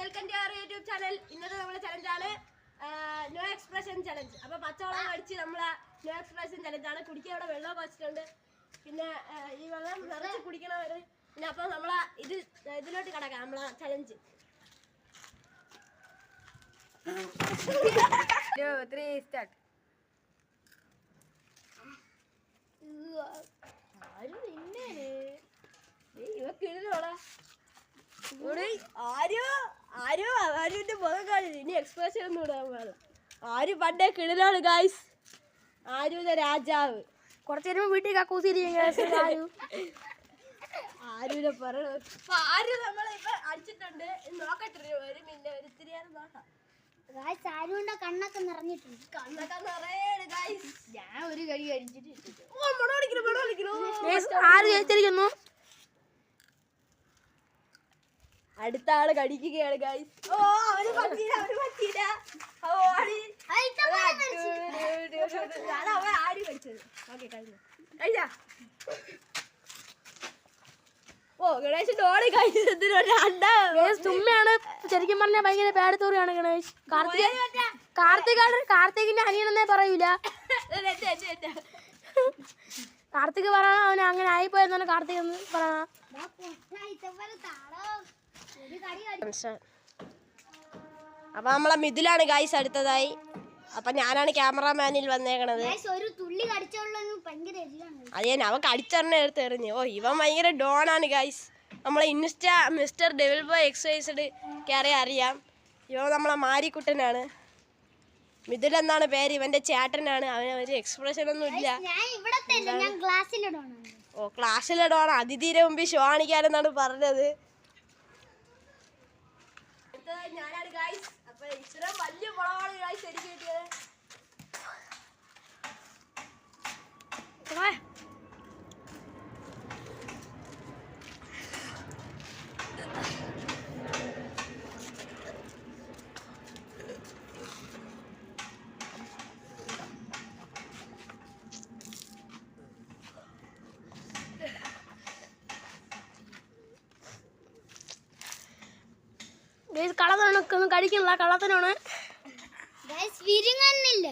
Welcome to our YouTube channel. ഇന്നത്തെ നമ്മുടെ ചലഞ്ചാണ് no expression challenge. അപ്പോൾ പച്ചവെള്ളം അടിച്ച് നമ്മളെ നോ എക്സ്പ്രഷൻ ചലഞ്ചാണ്. കുടിക്കാൻ ഇവിടെ വെള്ളം വെച്ചിട്ടുണ്ട്. പിന്നെ ഈ വെള്ളം നിറച്ച് കുടിക്കണവർ. പിന്നെ അപ്പോൾ നമ്മളെ ഇതിലോട്ട് കിടക്കാം നമ്മളെ ചലഞ്ച്. 2, 3 സ്റ്റാർട്ട്. ആരുവിന്റെ മുഖം കാണില്ല. ഇനി എക്സ്പ്രഷൻ ഒന്നും ഇടാൻ പാടില്ല. ആര് പണ്ടേ കിടലാണ് ഗായ്സ്. ആരുവിന്റെ രാജാവ്. കുറച്ചു നേരം വീട്ടിൽ കക്കൂസിരിക്കും. ആരുവിനെ പറയണ ആര് നമ്മളിപ്പോ അടിച്ചിട്ടുണ്ട്. നോക്കട്ടെ ഒരു മിനിറ്റ് ഒരു ഇത്തിരിയാണ് നോക്കാം. കണ്ണൊക്കെ നിറഞ്ഞിട്ടുണ്ട്. കണ്ണൊക്കെ നിറയാണ് ഗായ്സ്. ഞാൻ ഒരു കടി കഴിച്ചിട്ട് അടുത്ത ആള് കടിക്കുകയാണ് ഗായ്സ്. ഓ അവര് പറ്റിയില്ല. ആര് കടിച്ചത്? ഓക്കെ കഴിഞ്ഞു. ഓ ഗണേശ് ഡോളി തുമ്മയാണ്. ശരിക്കും പറഞ്ഞാൽ ഭയങ്കര ബാഡ് സ്റ്റോറിയാണ് ഗണേഷ്. കാർത്തികിന്റെ അനിയനെന്നേ പറയൂല. കാർത്തിക് പറയണ അവന് അങ്ങനെ ആയിപ്പോയെന്നാണ് കാർത്തിക് എന്ന് പറയണ. അപ്പൊ നമ്മളെ മിഥുലാണ് ഗായ്സ് അടുത്തതായി. അപ്പൊ ഞാനാണ് ക്യാമറാമാനിൽ വന്നേക്കണത്. അത് ഞാൻ അവൻ കടിച്ചെണ്ണ എടുത്ത് എറിഞ്ഞു. ഓ ഇവൻ ഭയങ്കര ഡോണാണ് ഗായ്സ്. നമ്മളെ മിസ്റ്റർ ഡെവിൾ ബോയ് എക്സസൈസ്ഡ് കയറി അറിയാം. ഇവൻ നമ്മളെ മാരിക്കുട്ടനാണ്. മിഥുൽ എന്നാണ് പേര്. ഇവന്റെ ചേട്ടനാണ്. അവന് ഒരു എക്സ്പ്രഷൻ ഒന്നും ഇല്ല. ഓ ക്ലാസ്സിലെ ഡോൺ. അതിഥിയുടെ മുമ്പിൽ ഷോ കാണിക്കാനെന്നാണ് പറഞ്ഞത്. ഞാനാണ് ഗായ്സ്. അപ്പൊ ഇത്രയും വലിയ മുളകാണ് ഗായ്സ് എനിക്ക് കിട്ടിയത്. കള്ളത്തിനൊന്നും കഴിക്കില്ല. കള്ളത്തിനാണ് വിരുങ്ങുന്നില്ല.